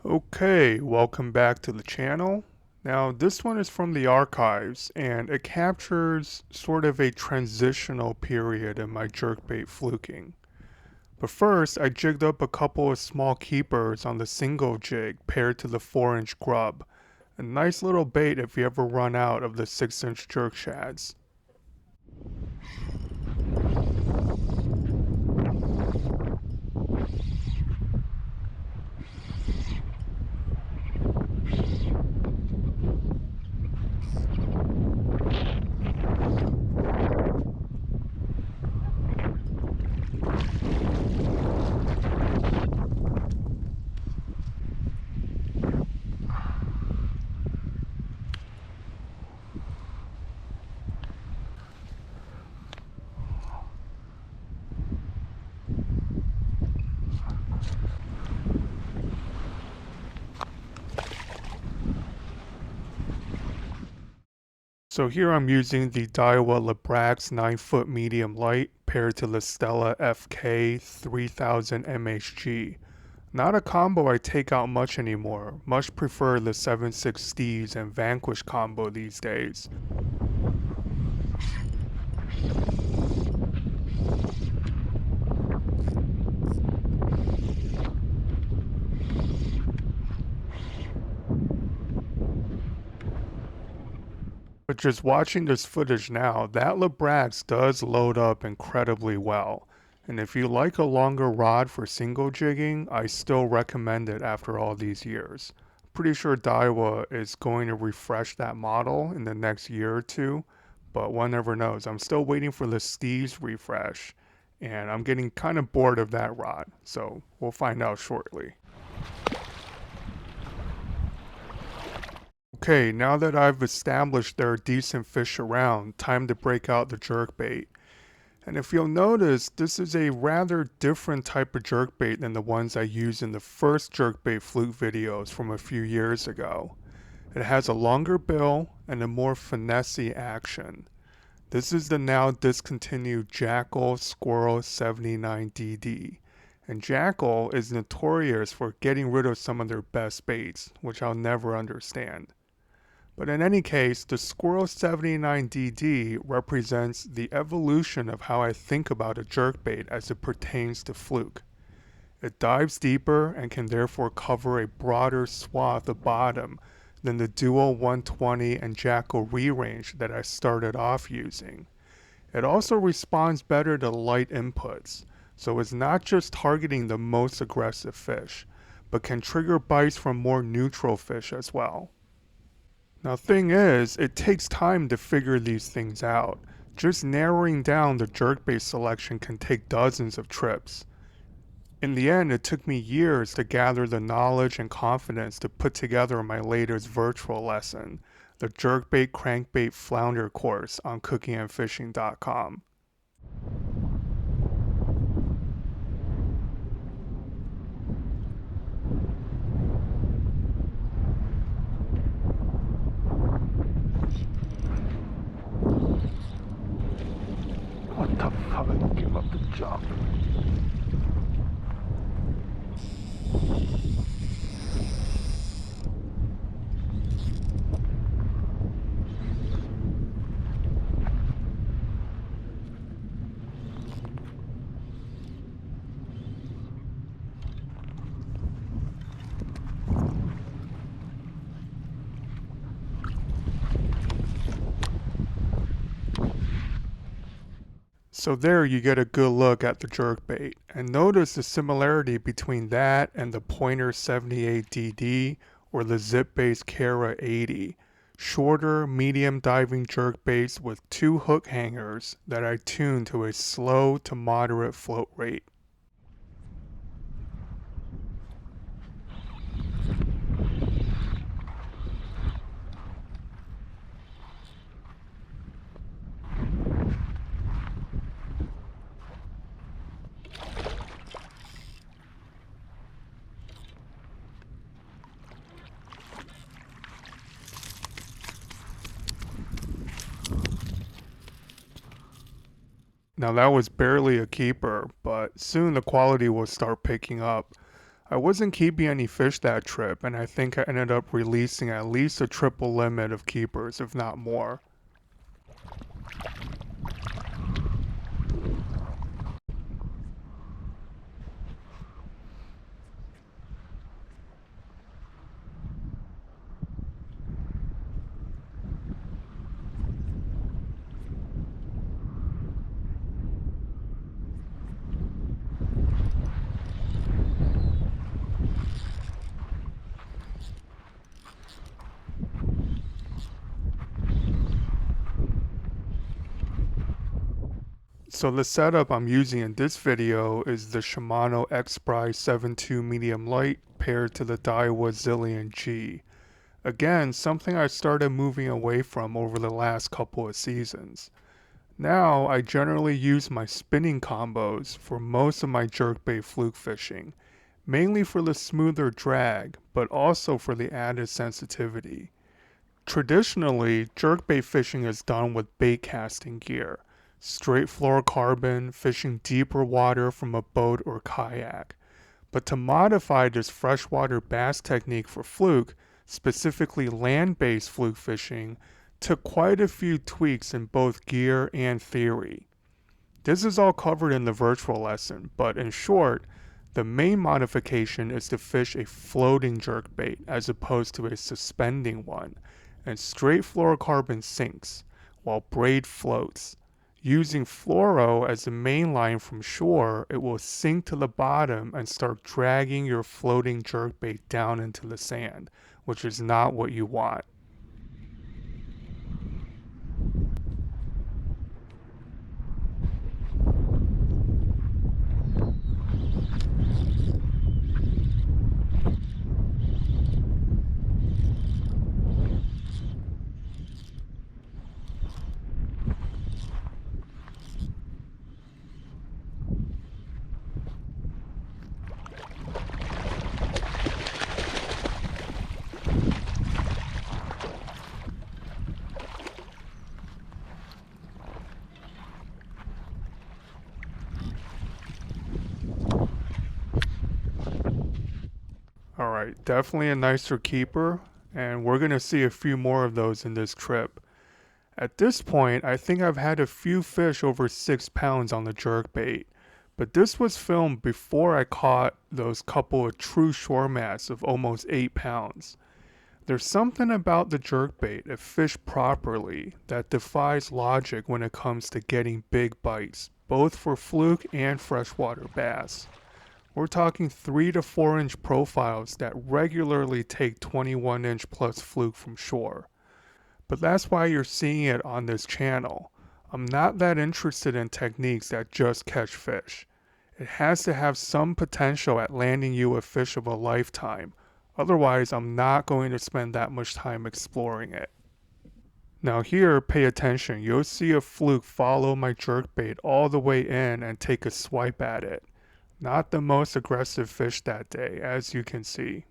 Okay, welcome back to the channel. Now, this one is from the archives and it captures sort of a transitional period in my jerkbait fluking. But first, I jigged up a couple of small keepers on the single jig paired to the 4-inch grub. A nice little bait if you ever run out of the 6-inch jerk shads. So here I'm using the Daiwa Labrax 9-foot medium light paired to the Stella FK 3000 MHG. Not a combo I take out much anymore. Much prefer the 7.6 Steves and Vanquish combo these days. But just watching this footage now, that Labrax does load up incredibly well. And if you like a longer rod for single jigging, I still recommend it after all these years. Pretty sure Daiwa is going to refresh that model in the next year or two, but one never knows. I'm still waiting for the Steve's refresh, and I'm getting kind of bored of that rod, so we'll find out shortly. Okay, now that I've established there are decent fish around, time to break out the jerkbait. And if you'll notice, this is a rather different type of jerkbait than the ones I used in the first jerkbait fluke videos from a few years ago. It has a longer bill and a more finessey action. This is the now discontinued Jackall Squirrel 79DD. And Jackall is notorious for getting rid of some of their best baits, which I'll never understand. But in any case, the Squirrel 79DD represents the evolution of how I think about a jerkbait as it pertains to fluke. It dives deeper and can therefore cover a broader swath of bottom than the Dual 120 and Jackall re-range that I started off using. It also responds better to light inputs, so it's not just targeting the most aggressive fish, but can trigger bites from more neutral fish as well. Now, thing is, it takes time to figure these things out. Just narrowing down the jerkbait selection can take dozens of trips. In the end, it took me years to gather the knowledge and confidence to put together my latest virtual lesson, the Jerkbait Crankbait Flounder course on cookingandfishing.com. What the fuck? Give up the jump. So there you get a good look at the jerkbait, and notice the similarity between that and the Pointer 78DD or the zip-based Kara 80. Shorter, medium diving jerkbaits with 2 hook hangers that I tune to a slow to moderate float rate. Now that was barely a keeper, but soon the quality will start picking up. I wasn't keeping any fish that trip, and I think I ended up releasing at least a triple limit of keepers, if not more. So the setup I'm using in this video is the Shimano X-Pry 7.2 medium light paired to the Daiwa Zillion G. Again, something I started moving away from over the last couple of seasons. Now, I generally use my spinning combos for most of my jerkbait fluke fishing, mainly for the smoother drag, but also for the added sensitivity. Traditionally, jerkbait fishing is done with bait casting gear, straight fluorocarbon, fishing deeper water from a boat or kayak. But to modify this freshwater bass technique for fluke, specifically land-based fluke fishing, took quite a few tweaks in both gear and theory. This is all covered in the virtual lesson, but in short, the main modification is to fish a floating jerkbait as opposed to a suspending one, and straight fluorocarbon sinks, while braid floats. Using fluoro as the main line from shore, it will sink to the bottom and start dragging your floating jerkbait down into the sand, which is not what you want. Alright, definitely a nicer keeper, and we're going to see a few more of those in this trip. At this point, I think I've had a few fish over 6 pounds on the jerkbait, but this was filmed before I caught those couple of true shore mats of almost 8 pounds. There's something about the jerkbait, if fished properly, that defies logic when it comes to getting big bites, both for fluke and freshwater bass. We're talking 3 to 4 inch profiles that regularly take 21 inch plus fluke from shore. But that's why you're seeing it on this channel. I'm not that interested in techniques that just catch fish. It has to have some potential at landing you a fish of a lifetime. Otherwise, I'm not going to spend that much time exploring it. Now here, pay attention. You'll see a fluke follow my jerkbait all the way in and take a swipe at it. Not the most aggressive fish that day, as you can see.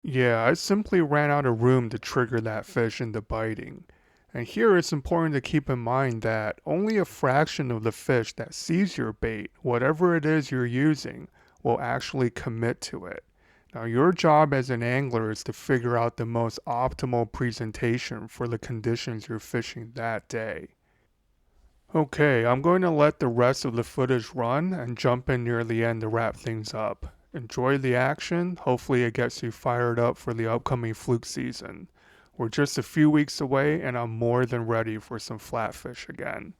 Yeah, I simply ran out of room to trigger that fish into biting. And here it's important to keep in mind that only a fraction of the fish that sees your bait, whatever it is you're using, will actually commit to it. Now, your job as an angler is to figure out the most optimal presentation for the conditions you're fishing that day. Okay, I'm going to let the rest of the footage run and jump in near the end to wrap things up. Enjoy the action. Hopefully it gets you fired up for the upcoming fluke season. We're just a few weeks away and I'm more than ready for some flatfish again.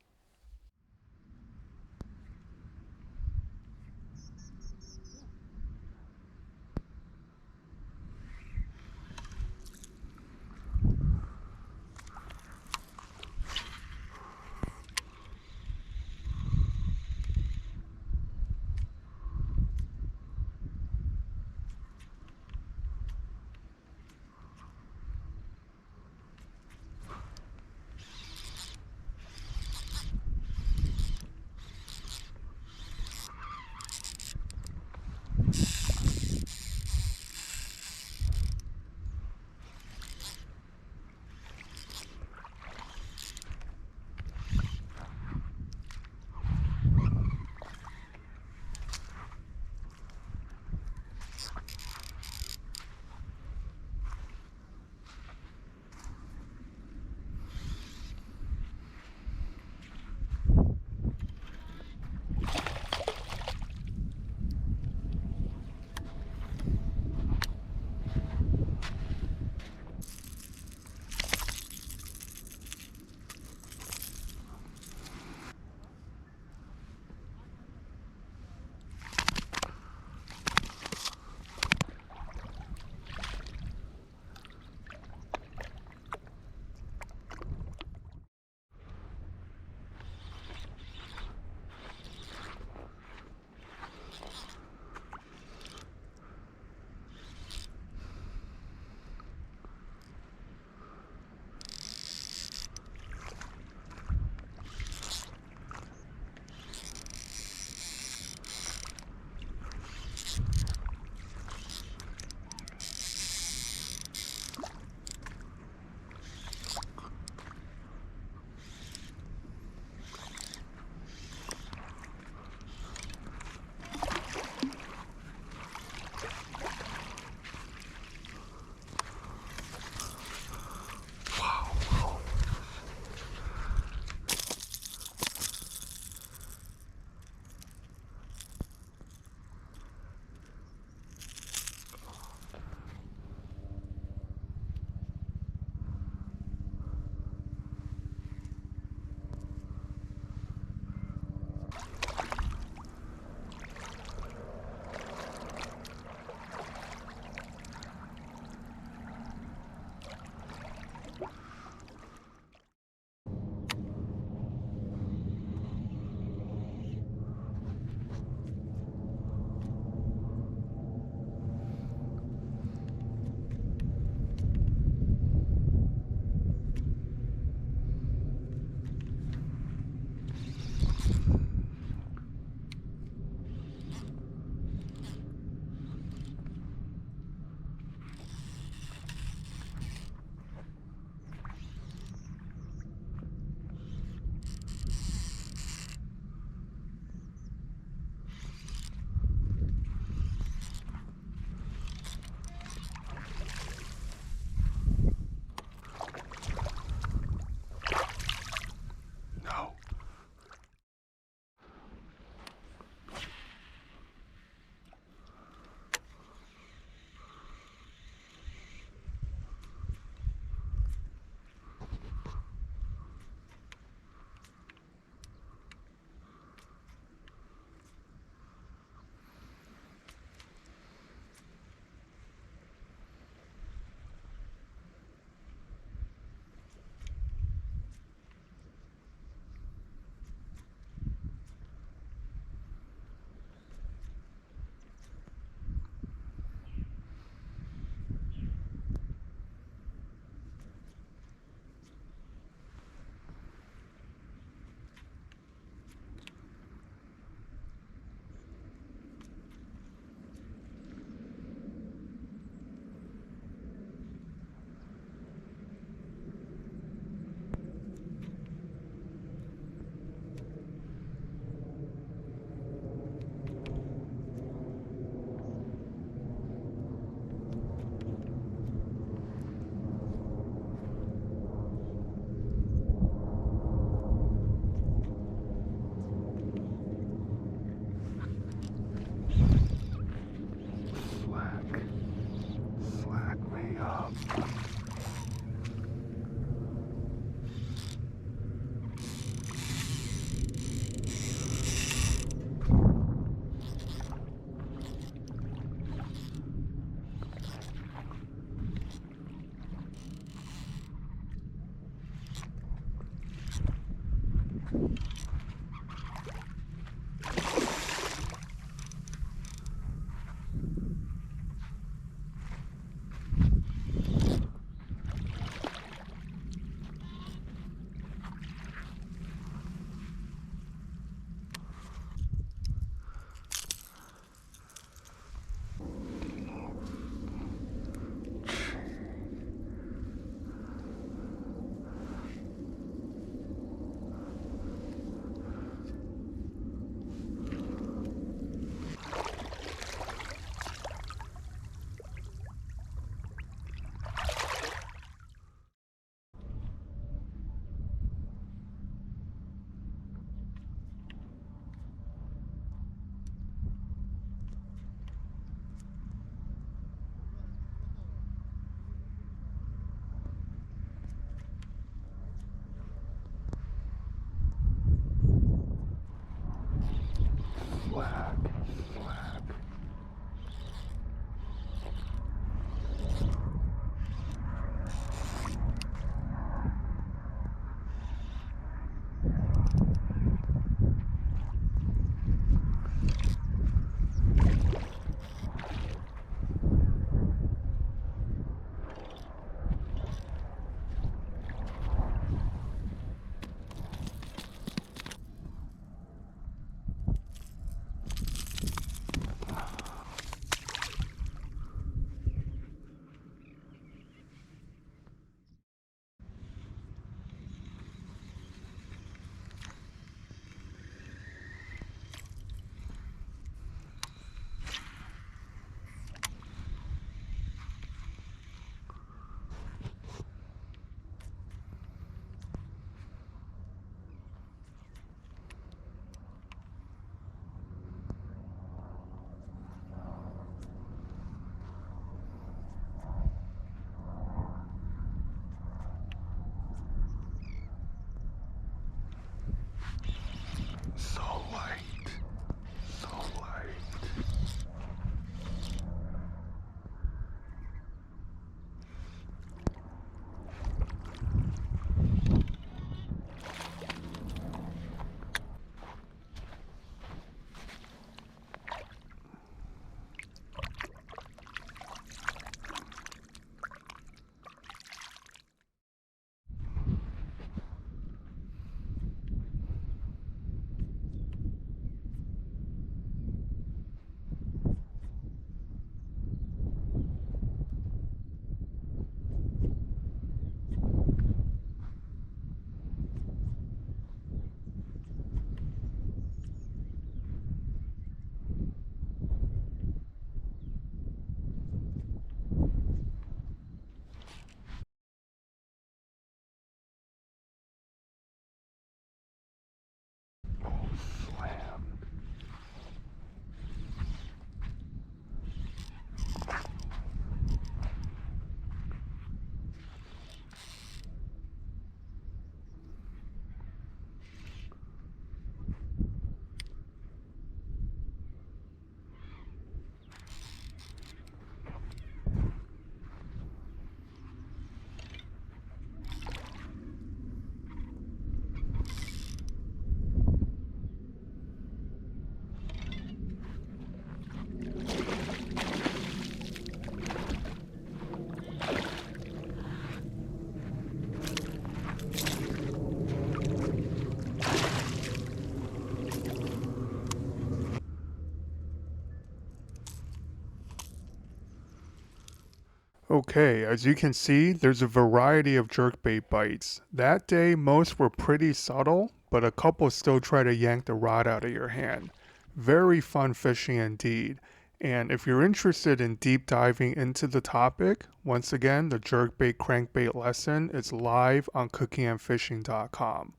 Okay, as you can see, there's a variety of jerkbait bites. That day, most were pretty subtle, but a couple still try to yank the rod out of your hand. Very fun fishing indeed. And if you're interested in deep diving into the topic, once again, the jerkbait crankbait lesson is live on cookingandfishing.com.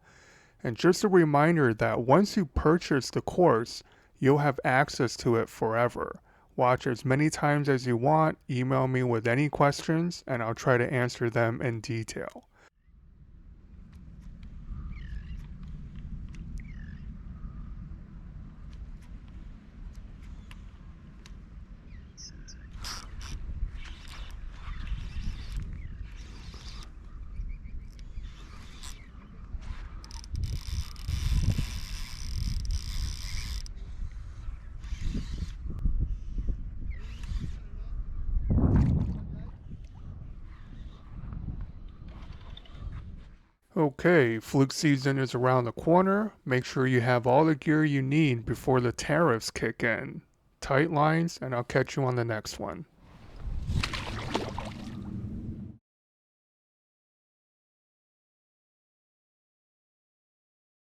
And just a reminder that once you purchase the course, you'll have access to it forever. Watch as many times as you want, email me with any questions, and I'll try to answer them in detail. Okay, fluke season is around the corner. Make sure you have all the gear you need before the tariffs kick in. Tight lines, and I'll catch you on the next one.